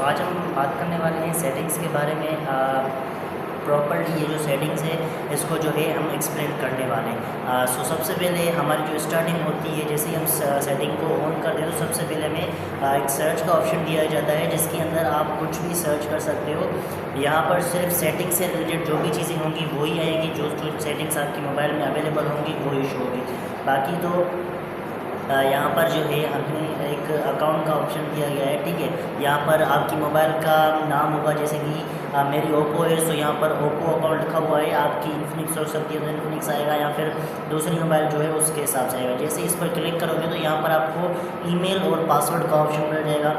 आज हम बात करने वाले हैं सेटिंग्स के बारे में। प्रॉपर्ली ये जो सेटिंग्स है इसको जो है हम एक्सप्लेन करने वाले हैं। सबसे पहले हमारी जो स्टार्टिंग होती है, जैसे ही हम सेटिंग को ऑन करते हैं तो सबसे पहले हमें एक सर्च का ऑप्शन दिया जाता है, जिसके अंदर आप कुछ भी सर्च कर सकते हो। यहाँ पर सिर्फ सेटिंग से रिलेटेड जो भी चीज़ें होंगी वही आएंगी, जो सेटिंग्स आपकी मोबाइल में अवेलेबल होंगी वो इशू होगी। बाकी तो यहाँ पर जो है हमें एक अकाउंट का ऑप्शन दिया गया है, ठीक है। यहाँ पर आपकी मोबाइल का नाम होगा, जैसे कि मेरी ओप्पो है, सो यहाँ पर ओप्पो अकाउंट लिखा हुआ है। आपकी इन्फिनिक्स हो सकती है तो इन्फिनिक्स आएगा, या फिर दूसरी मोबाइल जो है उसके हिसाब से आएगा। जैसे इस पर क्लिक करोगे तो यहाँ पर आपको ईमेल और पासवर्ड का ऑप्शन मिल जाएगा।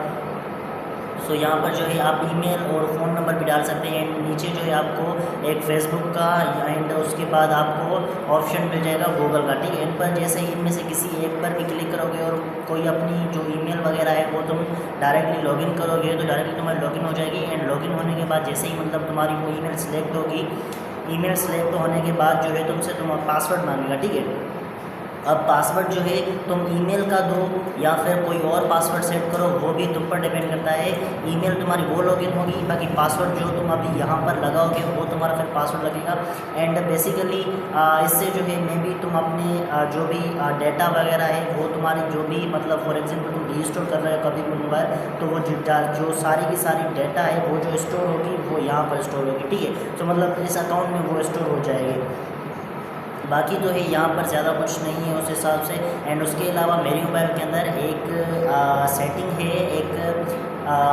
सो यहाँ पर जो है आप ईमेल और फ़ोन नंबर भी डाल सकते हैं। नीचे जो है आपको एक फेसबुक का एंड उसके बाद आपको ऑप्शन मिल जाएगा गूगल का, ठीक है। इन पर जैसे ही इनमें से किसी एक पर भी क्लिक करोगे और कोई अपनी जो ईमेल वगैरह है वो तुम डायरेक्टली लॉगिन करोगे तो डायरेक्टली तुम्हारी लॉगिन हो जाएगी। एंड लॉगिन होने के बाद जैसे ही मतलब तुम्हारी वो ईमेल सेलेक्ट होगी, ईमेल सेलेक्ट होने के बाद जो है तुमसे तुम पासवर्ड मांगेगा, ठीक है। अब पासवर्ड जो है तुम ईमेल का दो या फिर कोई और पासवर्ड सेट करो, वो भी तुम पर डिपेंड करता है। ईमेल तुम्हारी वो लॉगिन होगी, बाकी पासवर्ड जो तुम अभी यहाँ पर लगाओगे वो तुम्हारा फिर पासवर्ड लगेगा। एंड बेसिकली इससे जो है मे बी तुम अपने जो भी डेटा वगैरह है वो तुम्हारी जो भी मतलब फॉर एग्जांपल तुम रीस्टोर कर रहे हो कभी भी मोबाइल, तो वो जो सारी की सारी डेटा है वो जो स्टोर होगी वो यहाँ पर स्टोर होगी, ठीक है। तो मतलब इस अकाउंट में वो स्टोर हो जाएगी। बाकी तो है यहाँ पर ज़्यादा कुछ नहीं है उस हिसाब से। एंड उसके अलावा मेरी मोबाइल के अंदर एक सेटिंग है, एक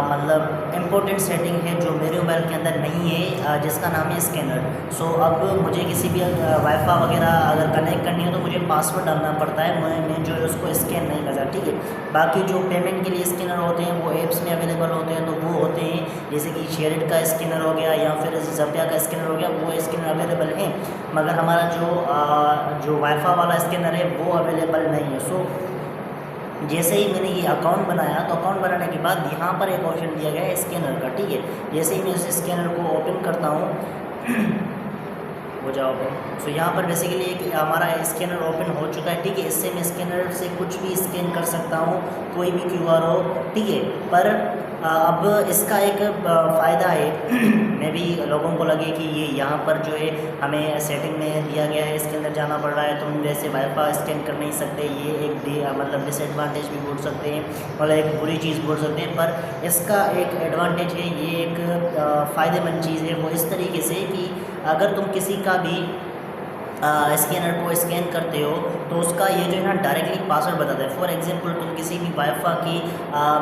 मतलब इम्पोर्टेंट सेटिंग है जो मेरे मोबाइल के अंदर नहीं है, जिसका नाम है स्कैनर। सो अब मुझे किसी भी वाईफाई वगैरह अगर कनेक्ट करनी हो तो मुझे पासवर्ड डालना पड़ता है, मैं जो है उसको स्कैन नहीं करता, ठीक है। बाकी जो पेमेंट के लिए स्कैनर होते हैं वो ऐप्स में अवेलेबल होते हैं, तो वो होते हैं जैसे कि शेयरइट का स्कैनर हो गया या फिर ज़पिया का स्कैनर हो गया, वो स्कैनर अवेलेबल है। मगर हमारा जो वाईफाई वाला स्कैनर है वो अवेलेबल नहीं है। सो जैसे ही मैंने ये अकाउंट बनाया तो अकाउंट बनाने के बाद यहाँ पर एक ऑप्शन दिया गया है स्कैनर का, ठीक है। जैसे ही मैं उस स्कैनर को ओपन करता हूँ हो जाओ। सो यहाँ पर बेसिकली एक हमारा स्कैनर ओपन हो चुका है, ठीक है। इससे मैं स्कैनर से कुछ भी स्कैन कर सकता हूँ, कोई भी क्यूआर हो, ठीक है। पर अब इसका एक फ़ायदा है मैं भी लोगों को लगे कि ये यहाँ पर जो है हमें सेटिंग में दिया गया है, इसके अंदर जाना पड़ रहा है, तुम जैसे वाईफाई स्कैन कर नहीं सकते, ये एक मतलब डिसएडवांटेज भी बोल सकते हैं, मतलब एक बुरी चीज़ बोल सकते हैं। पर इसका एक एडवांटेज है, ये एक फ़ायदेमंद चीज़ है वो इस तरीके से कि अगर तुम किसी का भी स्कैनर को स्कैन करते हो तो उसका ये जो है ना डायरेक्टली पासवर्ड बताता है। फॉर एग्जांपल तुम किसी भी वाईफाई की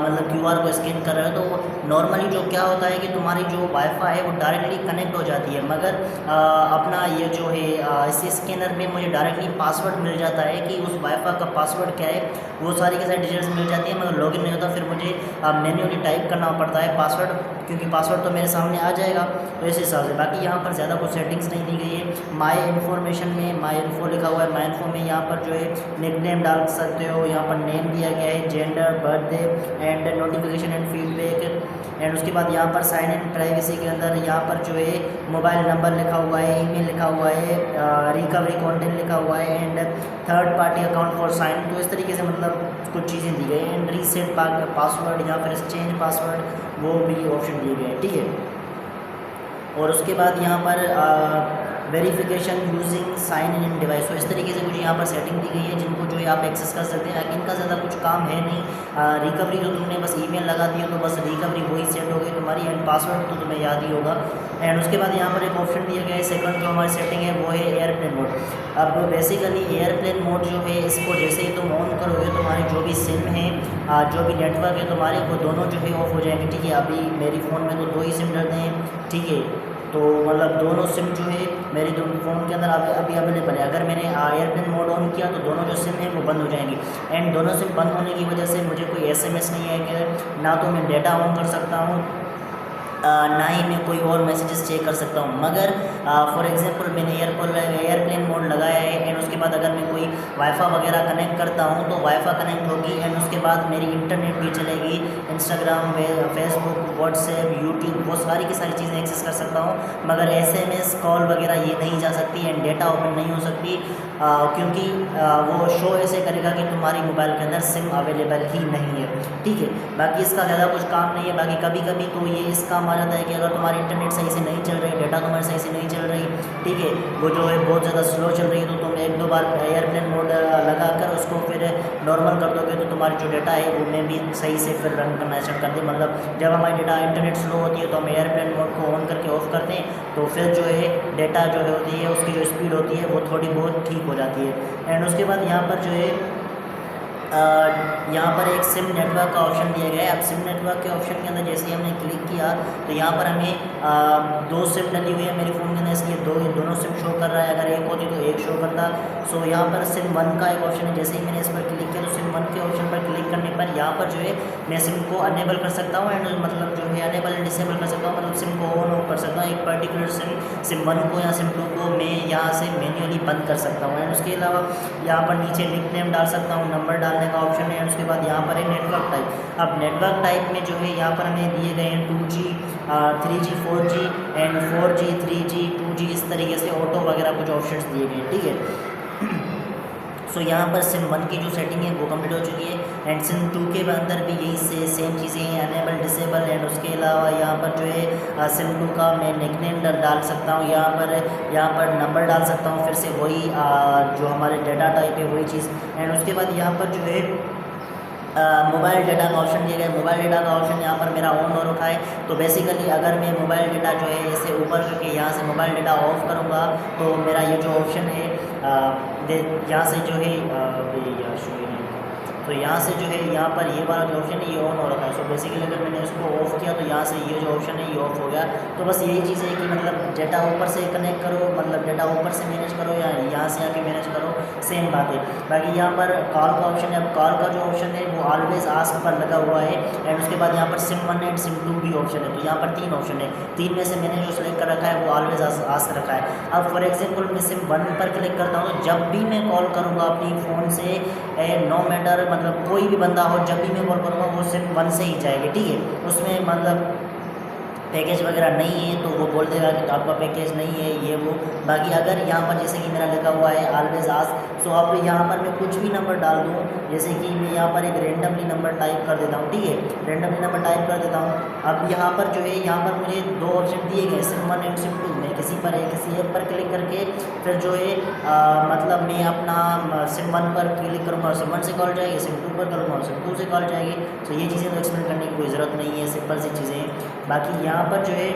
मतलब क्यूआर को स्कैन कर रहे हो तो नॉर्मली जो क्या होता है कि तुम्हारी जो वाईफाई है वो डायरेक्टली कनेक्ट हो जाती है, मगर अपना ये जो है इस स्कैनर में मुझे डायरेक्टली पासवर्ड मिल जाता है कि उस वाईफाई का पासवर्ड क्या है, वो सारी की सारी डिटेल्स मिल जाती है, मगर लॉगिन नहीं होता। फिर मुझे मैन्युअली टाइप करना पड़ता है पासवर्ड, क्योंकि पासवर्ड तो मेरे सामने आ जाएगा। तो इस हिसाब से बाकी यहाँ पर ज़्यादा कुछ सेटिंग्स नहीं दी गई है। माई इन्फॉर्मेशन में माई इन्फो लिखा हुआ है, माई इन्फो में यहाँ पर जो है निक नेम डाल सकते हो, यहाँ पर नेम दिया गया है, gender, birthday and notification and feedback. And उसके बाद यहाँ पर साइन इन प्राइवेसी के अंदर यहाँ पर जो है मोबाइल नंबर लिखा हुआ है, ईमेल लिखा हुआ है, रिकवरी कंटेंट लिखा हुआ है and third party account for sign. तो इस तरीके से मतलब कुछ चीज़ें दी गई हैं। एंड रीसेट पासवर्ड या फिर चेंज पासवर्ड वो भी ऑप्शन दिए गए हैं, ठीक है। और उसके बाद यहाँ पर verification using sign in device, तो इस तरीके से मुझे यहाँ पर सेटिंग दी गई है जिनको जो है आप एक्सेस कर सकते हैं। इनका ज़्यादा कुछ काम है नहीं। रिकवरी तो तुमने बस ईमेल लगा दी हो तो बस रिकवरी वही सेट हो गई तुम्हारी, एंड पासवर्ड तो तुम्हें याद ही होगा। एंड उसके बाद यहाँ पर एक ऑप्शन दिया गया है सेकंड जो हमारी सेटिंग है वो है एयरप्लेन मोड। अब बेसिकली एयरप्लेन मोड जो है इसको जैसे ही तुम ऑन करोगे तुम्हारी जो भी सिम है, जो भी नेटवर्क है तुम्हारे, वो दोनों जो है ऑफ हो जाएंगे, ठीक है। अभी मेरी फ़ोन में तो 2 ही सिम डलते हैं, ठीक है। तो मतलब दोनों सिम जो है मेरी फ़ोन के अंदर अभी अवेलेबल है। अगर मैंने एयरप्लेन मोड ऑन किया तो दोनों जो सिम है वो बंद हो जाएंगी। एंड दोनों सिम बंद होने की वजह से मुझे कोई एसएमएस नहीं है कि ना तो मैं डेटा ऑन कर सकता हूँ ना ही मैं कोई और मैसेजेस चेक कर सकता हूँ। मगर फॉर एग्जांपल मैंने एयरप्लेन मोड लगाया है एंड उसके बाद अगर मैं कोई वाईफाई वगैरह कनेक्ट करता हूँ तो वाईफाई कनेक्ट होगी एंड उसके बाद मेरी इंटरनेट भी चलेगी, इंस्टाग्राम, फेसबुक, व्हाट्सएप, यूट्यूब, वो सारी की सारी चीज़ें एक्सेस कर सकता हूँ, मगर SMS कॉल वगैरह ये नहीं जा सकती एंड डेटा ओपन नहीं हो सकती, क्योंकि वो शो ऐसे करेगा कि तुम्हारी मोबाइल के अंदर सिम अवेलेबल ही नहीं है। ठीक है, बाकी इसका ज़्यादा कुछ काम नहीं है। बाकी कभी कभी तो ये इस काम आ जाता है कि अगर तुम्हारी इंटरनेट सही से नहीं चल रही, डेटा तुम्हारी सही से नहीं चल रही, ठीक है, वो जो है बहुत ज़्यादा स्लो चल रही है, तो तुम एक दो बार एयरप्लेन मोड लगा कर उसको फिर नॉर्मल कर दोगे तो तुम्हारी जो डेटा है वो में भी सही से फिर रन करना स्टार्ट कर दे। मतलब जब हमारी डेटा इंटरनेट स्लो होती है तो हम एयरप्लेन मोड को ऑन करके ऑफ करते हैं, तो फिर जो है डेटा जो है होती है उसकी जो स्पीड होती है वो थोड़ी बहुत ठीक हो जाती है। एंड उसके बाद यहाँ पर जो है यहाँ पर एक सिम नेटवर्क का ऑप्शन दिया गया है। अब सिम नेटवर्क के ऑप्शन के अंदर जैसे ही हमने क्लिक किया तो यहाँ पर हमें 2 सिम डली हुई है मेरे फ़ोन के अंदर, इसलिए दोनों सिम शो कर रहा है। अगर एक होती तो एक शो करता। सो यहाँ पर सिम 1 का एक ऑप्शन है, जैसे ही मैंने इस पर क्लिक किया तो सिम 1 के ऑप्शन पर क्लिक करने पर यहाँ पर जो है मैं सिम को अनेबल कर सकता हूँ एंड मतलब जो है अनेबल एंड डिसेबल कर सकता हूँ, मतलब सिम को ऑन ऑफ कर सकता हूँ। एक पर्टिकुलर सिम 1 को या सिम 2 को मैं यहाँ से मैन्युअली बंद कर सकता हूँ। एंड उसके अलावा यहाँ पर नीचे निक नेम डाल सकता हूँ, नंबर डालने का ऑप्शन है। उसके बाद यहाँ पर है नेटवर्क टाइप। अब नेटवर्क टाइप में जो है यहाँ पर हमें दिए गए हैं 2G, 3G, 4G and 4G, 3G, 2G, इस तरीके से ऑटो वगैरह कुछ ऑप्शंस दिए गए हैं। ठीक है, सो यहाँ पर सिम 1 की जो सेटिंग है वो कंप्लीट हो चुकी है एंड सिम 2 के अंदर भी यही से सेम चीज़ें हैं, अनेबल डिसेबल। एंड उसके अलावा यहाँ पर जो है सिम 2 का मैं निकनेम डाल सकता हूँ, यहाँ पर नंबर डाल सकता हूँ, फिर से वही जो हमारे डाटा टाइप है वही चीज़। एंड उसके बाद यहाँ पर जो है मोबाइल डेटा का ऑप्शन दिया गया है। मोबाइल डेटा का ऑप्शन यहाँ पर मेरा ऑन हो रखा है। तो बेसिकली अगर मैं मोबाइल डेटा जो है ऐसे ऊपर करके यहाँ से मोबाइल डेटा ऑफ करूँगा तो मेरा ये जो ऑप्शन है यहाँ से जो है तो यहाँ से जो है यहाँ पर ये वाला जो ऑप्शन है ये ऑन हो रखा है। सो बेसिकली अगर मैंने इसको ऑफ किया तो यहाँ से ये जो ऑप्शन है ये ऑफ हो गया। तो बस यही चीज़ है कि मतलब डेटा ऊपर से कनेक्ट करो, मतलब डेटा ऊपर से मैनेज करो या यहाँ से आके मैनेज करो, सेम बात है। बाकी यहाँ पर कॉल का ऑप्शन है। अब कॉल का जो ऑप्शन है वो ऑलवेज आस्क पर लगा हुआ है एंड उसके बाद यहाँ पर सिम 1 एंड सिम 2 भी ऑप्शन है। तो यहाँ पर 3 ऑप्शन है, 3 में से मैंने जो सेलेक्ट कर रखा है वो ऑलवेज आस्क रखा है। अब फॉर एग्जाम्पल मैं सिम 1 पर क्लिक करता हूँ तो जब भी मैं कॉल करूँगा अपनी फ़ोन से, नो मैटर मतलब कोई भी बंदा हो, जब भी मैं कॉल करूँगा वो सिम 1 से ही जाएगी। ठीक है, उसमें मतलब पैकेज वगैरह नहीं है तो वो बोल देगा कि आपका पैकेज नहीं है ये वो। बाकी अगर यहाँ पर जैसे कि मेरा लिखा हुआ है ऑलवेज आस्क, सो अब यहाँ पर मैं कुछ भी नंबर डाल दूँ, जैसे कि मैं यहाँ पर एक रेंडमली नंबर टाइप कर देता हूँ। ठीक है, रेंडमली नंबर टाइप कर देता हूँ। अब यहाँ पर जो है यहाँ पर मुझे 2 ऑप्शन दिए गए सिम 1 एंड सिम 2। मैं किसी एक पर क्लिक करके फिर जो है मतलब मैं अपना सिम 1 पर क्लिक करूँगा, सिम 1 से कॉल जाएगी, सिम 2 पर करूँगा, सिम 2 से कॉल जाएगी। तो ये चीज़ें तो एक्सप्लेन करने की कोई ज़रूरत नहीं है, सिंपल सी चीज़ें हैं। बाकी यहाँ पर जो है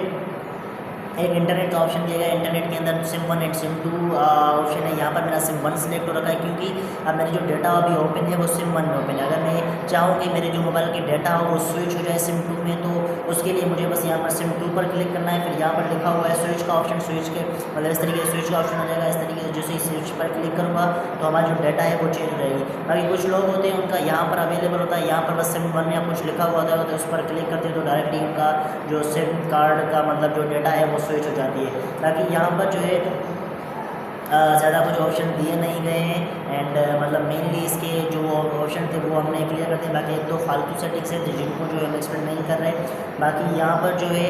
एक इंटरनेट का ऑप्शन दिया गया है। इंटरनेट के अंदर सिम 1 एंड सिम 2 ऑप्शन है। यहाँ पर मेरा सिम 1 सिलेक्ट हो रखा है क्योंकि अब मेरे जो डेटा अभी ओपन है वो सिम 1 में ओपन है। अगर मैं चाहूँ कि मेरे जो मोबाइल की डेटा हो वो स्विच हो जाए सिम 2 में, तो उसके लिए मुझे बस यहाँ पर सिम 2 पर क्लिक करना है। फिर यहाँ पर लिखा हुआ है स्विच का ऑप्शन, स्विच के मतलब इस तरीके से स्विच का ऑप्शन आ जाएगा। इस तरीके से जैसे ही स्विच पर क्लिक करूँगा तो हमारा जो डाटा है वो चेंज हो जाएगी। बाकी कुछ लोग होते हैं उनका यहाँ पर अवेलेबल होता है, यहाँ पर बस सिम 1 या कुछ लिखा हुआ होता है तो उस पर क्लिक करते हैं तो डायरेक्टली उनका जो सिम कार्ड का मतलब जो डाटा है वो स्विच हो जाती है। ताकि यहाँ पर जो है ज़्यादा कुछ ऑप्शन दिए नहीं गए हैं एंड मतलब मेनली इसके जो ऑप्शन थे वो हमने क्लियर करते हैं। बाकी एक दो फालतू सेटिंग्स हैं जिनको जो है हम एक्सप्लेन नहीं कर रहे। बाकी यहाँ पर जो है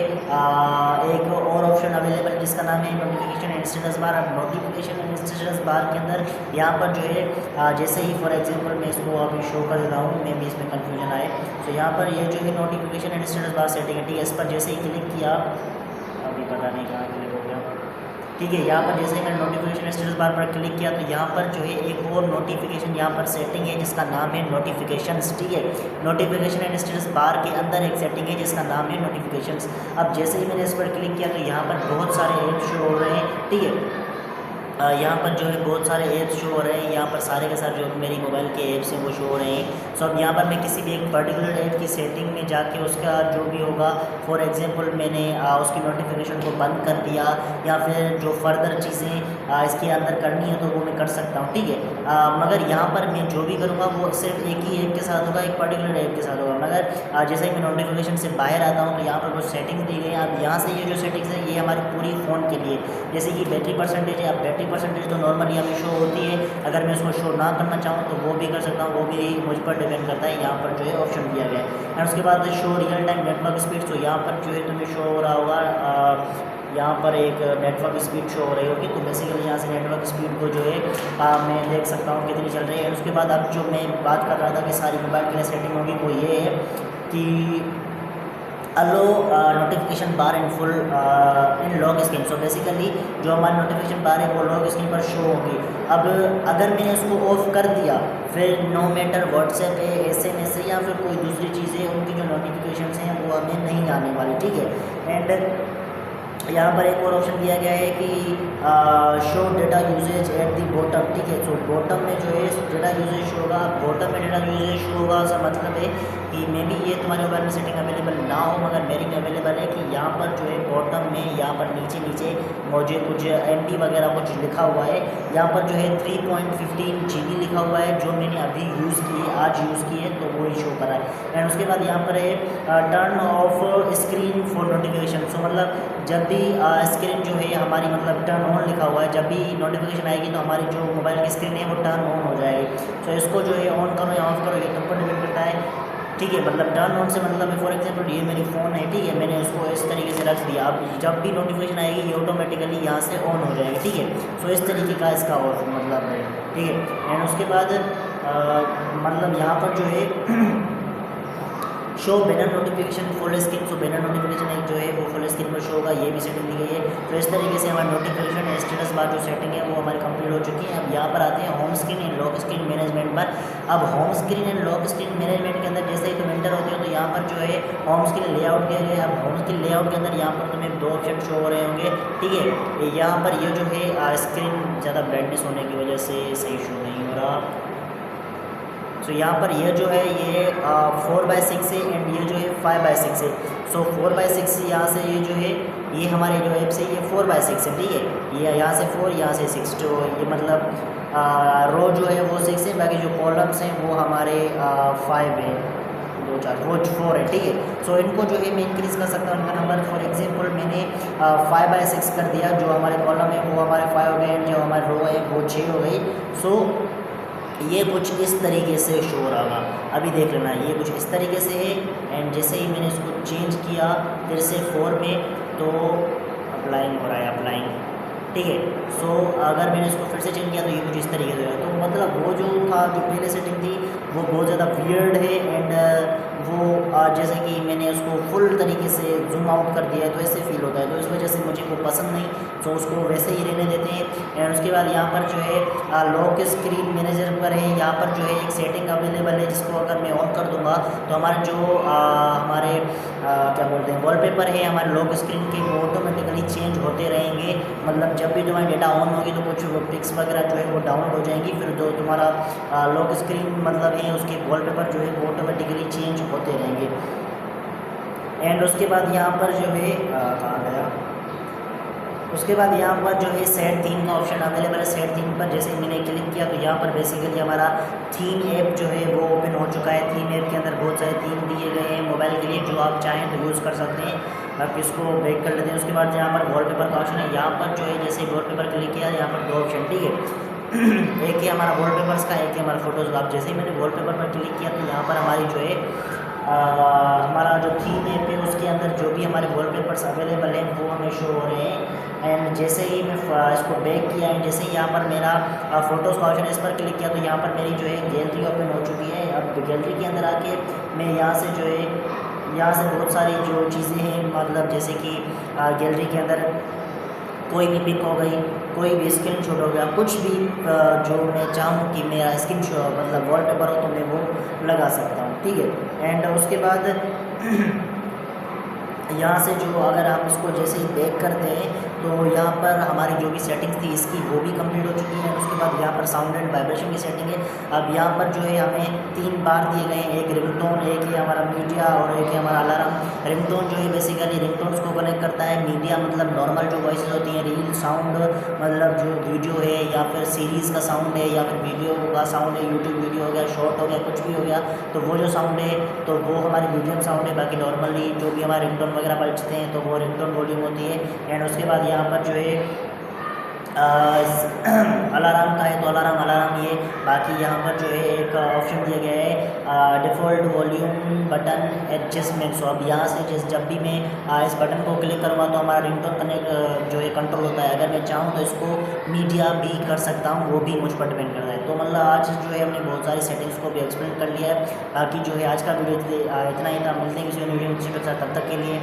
एक और ऑप्शन अवेलेबल है जिसका नाम है नोटिफिकेशन एंड स्टेटस बार। अब नोटिफिकेशन एंड स्टेटस बार के अंदर यहाँ पर जो है जैसे ही फॉर एग्जांपल मैं इसको अभी शो कर देता हूँ, मैं भी इसमें कन्फ्यूजन आए। तो यहाँ पर ये जो है notification and status bar setting है। ठीक है, इस पर जैसे ही क्लिक किया, अभी पता नहीं कहाँ क्लिक हो गया। ठीक है, यहाँ पर जैसे ही मैंने नोटिफिकेशन स्टेटस बार पर क्लिक किया तो यहाँ पर जो है एक और नोटिफिकेशन यहाँ पर सेटिंग है जिसका नाम है नोटिफिकेशंस। ठीक है, नोटिफिकेशन एंड स्टेटस बार के अंदर एक सेटिंग है जिसका नाम है नोटिफिकेशंस। अब जैसे ही मैंने इस पर क्लिक किया तो यहाँ पर बहुत सारे ऐप शो हो रहे हैं। ठीक है, यहाँ पर जो है बहुत सारे ऐप्स शो हो रहे हैं। यहाँ पर सारे के सारे जो मेरी मोबाइल के ऐप्स हैं वो शो हो रहे हैं। सो अब यहाँ पर मैं किसी भी एक पर्टिकुलर ऐप की सेटिंग में जाके उसका जो भी होगा, फॉर एग्जांपल मैंने उसकी नोटिफिकेशन को बंद कर दिया या फिर जो फर्दर चीज़ें इसके अंदर करनी है तो वो मैं कर सकता हूँ। ठीक है, मगर यहाँ पर मैं जो भी करूँगा वो सिर्फ एक ही ऐप के साथ होगा, एक पर्टिकुलर ऐप के साथ होगा। मगर जैसे ही मैं नोटिफिकेशन से बाहर आता हूँ तो यहाँ पर कुछ सेटिंग्स दी गई हैं। अब यहाँ से ये जो सेटिंग्स है ये हमारी पूरी फ़ोन के लिए, जैसे कि बैटरी परसेंटेज है। अब बैटरी 50% तो नॉर्मली हमें शो होती है। अगर मैं उसको शो ना करना चाहूँ तो वो भी कर सकता हूँ, वो भी मुझ पर डिपेंड करता है। यहाँ पर जो है ऑप्शन दिया गया है। एंड उसके बाद show real time network speed, तो यहाँ पर जो है तुम्हें शो हो रहा होगा, यहाँ पर एक नेटवर्क स्पीड शो हो रही होगी। तो बेसिकली यहाँ से नेटवर्क स्पीड को जो है मैं देख सकता हूँ कितनी चल रही है। उसके बाद अब जो मैं बात कर रहा था कि सारी मोबाइल के लिए सेटिंग होगी, वो ये है कि allow notification bar in full in lock screen. So basically जो हमारी नोटिफिकेशन बार है वो लॉक स्क्रीन पर शो होगी। अब अगर मैंने उसको ऑफ कर दिया, फिर नो मैटर व्हाट्सएप है, SMS है या फिर कोई दूसरी चीज़ें, उनकी जो नोटिफिकेशन हैं वो हमें नहीं आने वाली, ठीक है। एंड यहाँ पर एक और ऑप्शन दिया गया है कि show data usage at the bottom, ठीक है। सो बॉटम में जो है डेटा यूजेज शो होगा। बॉटम में डेटा यूजेज शो होगा, उसका मतलब है कि मे बी ये तुम्हारे मोबाइल में सेटिंग अवेलेबल ना हो, मगर मेरी में अवेलेबल है कि यहाँ पर जो है बॉटम में यहाँ पर नीचे नीचे मुझे कुछ MB वगैरह कुछ लिखा हुआ है। यहाँ पर जो है 3.15 GB लिखा हुआ है, जो मैंने अभी यूज़ की है, आज यूज़ की है, तो वो ही शो करा है। एंड उसके बाद यहाँ पर है turn off screen for notification. So मतलब जब भी स्क्रीन जो है हमारी मतलब टर्न ऑन लिखा हुआ है, जब भी नोटिफिकेशन आएगी तो हमारी जो मोबाइल की स्क्रीन है वो टर्न ऑन हो जाएगी। तो इसको जो है ऑन करो या ऑफ करो, ये तुम पर डिपेंड करता है, ठीक है। मतलब टर्न ऑन से मतलब फॉर एग्जांपल ये मेरी फ़ोन है, ठीक है, मैंने उसको इस तरीके से रख दिया। अब जब भी नोटिफिकेशन आएगी ये ऑटोमेटिकली यहाँ से ऑन हो जाएगी, ठीक है। सो इस तरीके का इसका और मतलब है, ठीक है। एंड उसके बाद मतलब यहाँ पर जो है show banner notification full screen. So banner notification एक जो है वो फुल स्क्रीन पर शो होगा, ये भी सेटिंग दी गई है। तो इस तरीके से हमारी नोटिफिकेशन स्टेटस बार जो सेटिंग है वो हमारी कंप्लीट हो चुकी है। अब यहाँ पर आते हैं home screen and lock screen management पर। अब home screen and lock screen management के अंदर जैसे ही तुम एंटर होते हो तो यहाँ पर जो है होम स्क्रीन लेआउट दिया गया है। अब होम स्क्रीन लेआउट के अंदर यहाँ पर तुम्हें 2 ऑप्शन शो हो रहे होंगे, ठीक है। यहाँ पर ये जो है स्क्रीन ज़्यादा ब्राइटनेस होने की वजह से सही शो नहीं हो रहा। सो यहाँ पर ये जो है ये 4/6 है एंड ये जो है 5/6 है। सो 4/6 यहाँ से ये जो है ये हमारे जो ऐप से ये 4/6 है, ठीक है। ये यहाँ से 4 यहाँ से 6, तो ये मतलब रो जो है वो 6 है, बाकी जो कॉलम्स हैं वो हमारे 5 है, 2 4 वो 4 है, ठीक है। सो इनको जो है मैं इंक्रीज़ कर सकता हूँ इनका नंबर। फॉर एग्जांपल मैंने 5/6 कर दिया, जो हमारे कॉलम है वो हमारे 5 हो गए एंड जो हमारे रो है वो 6 हो गई। सो ये कुछ इस तरीके से शो हो रहा होगा, अभी देख लेना, ये कुछ इस तरीके से है। एंड जैसे ही मैंने इसको चेंज किया फिर से 4 में, तो अप्लाइंग हो रहा है, अप्लाइंग, ठीक है। सो अगर मैंने इसको फिर से चेंज किया तो ये कुछ इस तरीके से है। तो मतलब वो जो था जो पहले सेटिंग थी वो बहुत ज़्यादा वियर्ड है। एंड वो जैसे कि मैंने उसको फुल तरीके से जूम आउट कर दिया है तो ऐसे फील होता है, तो इस वजह से मुझे वो पसंद नहीं, तो उसको वैसे ही रहने देते हैं। एंड उसके बाद यहाँ पर जो है लॉक स्क्रीन मैनेजर पर है, यहाँ पर जो है एक सेटिंग अवेलेबल है जिसको अगर मैं ऑन कर दूँगा तो हमारे जो हमारे क्या बोलते हैं वॉलपेपर है हमारे लॉक स्क्रीन के, वो ऑटोमेटिकली चेंज होते रहेंगे। मतलब जब भी तुम्हारी डेटा ऑन होगी तो कुछ पिक्स वगैरह जो है वो डाउनलोड हो जाएंगी, फिर जो तुम्हारा लॉक स्क्रीन मतलब है उसके वॉलपेपर जो है वो ऑटोमेटिकली चेंज होते रहेंगे। एंड उसके बाद यहाँ पर जो है कहाँ गया, उसके बाद यहाँ पर जो है सेट थीम का ऑप्शन अवेलेबल है। सेट थीम पर जैसे मैंने क्लिक किया तो यहाँ पर बेसिकली हमारा थीम ऐप जो है वो ओपन हो चुका है। थीम ऐप के अंदर बहुत सारे थीम दिए गए हैं मोबाइल के लिए, जो आप चाहें तो यूज़ कर सकते हैं। आप इसको बैक कर लेते हैं। उसके बाद यहाँ पर वॉलपेपर का ऑप्शन है, यहाँ पर जो है जैसे वॉलपेपर क्लिक किया यहाँ पर 2 ऑप्शन, ठीक है। एक है हमारा वॉलपेपर्स का, एक है हमारा फोटोज़ का। आप जैसे ही मैंने वॉलपेपर पर क्लिक किया तो यहाँ पर हमारी जो है हमारा जो थीम ऐप है उसके अंदर जो भी हमारे वॉलपेपर्स अवेलेबल हैं वो हमें शो हो रहे हैं। एंड जैसे ही मैं इसको बैक किया एंड जैसे ही यहाँ पर मेरा फ़ोटोज़ का ऑप्शन इस पर क्लिक किया तो यहाँ पर मेरी जो है गैलरी ओपन हो चुकी है। अब गैलरी के अंदर आके मैं यहाँ से जो है यहाँ से बहुत सारी जो चीज़ें हैं मतलब जैसे कि गैलरी के अंदर कोई भी पिक हो गई, कोई भी स्क्रीन शॉट हो गया, कुछ भी जो मैं चाहूँ कि मेरा स्क्रीन शॉट मतलब वॉलपेपर हो तो मैं वो लगा सकता हूँ, ठीक है। एंड उसके बाद यहाँ से जो अगर हम इसको जैसे ही बैक करते हैं तो यहाँ पर हमारी जो भी सेटिंग्स थी इसकी वो भी कंप्लीट हो चुकी है। उसके बाद यहाँ पर साउंड एंड वाइब्रेशन की सेटिंग है। अब यहाँ पर जो है हमें 3 बार दिए गए हैं, एक रिंगटोन, एक है हमारा मीडिया और एक है हमारा अलार्म। रिंगटोन जो है बेसिकली रिंगटोन्स को कनेक्ट करता है। मीडिया मतलब नॉर्मल जो वॉइसेस होती हैं, रील साउंड मतलब जो वीडियो है या फिर सीरीज़ का साउंड है या फिर वीडियो का साउंड है, यूट्यूब वीडियो हो गया, शॉर्ट हो गया, कुछ भी हो गया, तो वो जो साउंड है तो वो हमारी मीडियम साउंड है। बाकी नॉर्मली जो भी हमारे रिंगटोन वगैरह बजते हैं तो वो रिंगटोन वॉल्यूम होती है। एंड उसके बाद यहाँ पर जो है अलार्म का है तो अलार्म ये। बाकी यहाँ पर जो है एक ऑप्शन दिया गया है डिफ़ॉल्ट वॉल्यूम बटन एडजस्टमेंट। सो अब यहाँ से जब भी मैं इस बटन को क्लिक करूँगा तो हमारा रिंगटोन कनेक्ट जो है कंट्रोल होता है। अगर मैं चाहूँ तो इसको मीडिया भी कर सकता हूँ, वो भी मुझ पर डिपेंड करता है। तो मतलब आज जो है हमने बहुत सारी सेटिंग्स को भी एक्सप्लेन कर लिया है। बाकी जो है आज का वीडियो इतना ही था। मिलते हैं किसी वीडियो में, तब तक के लिए।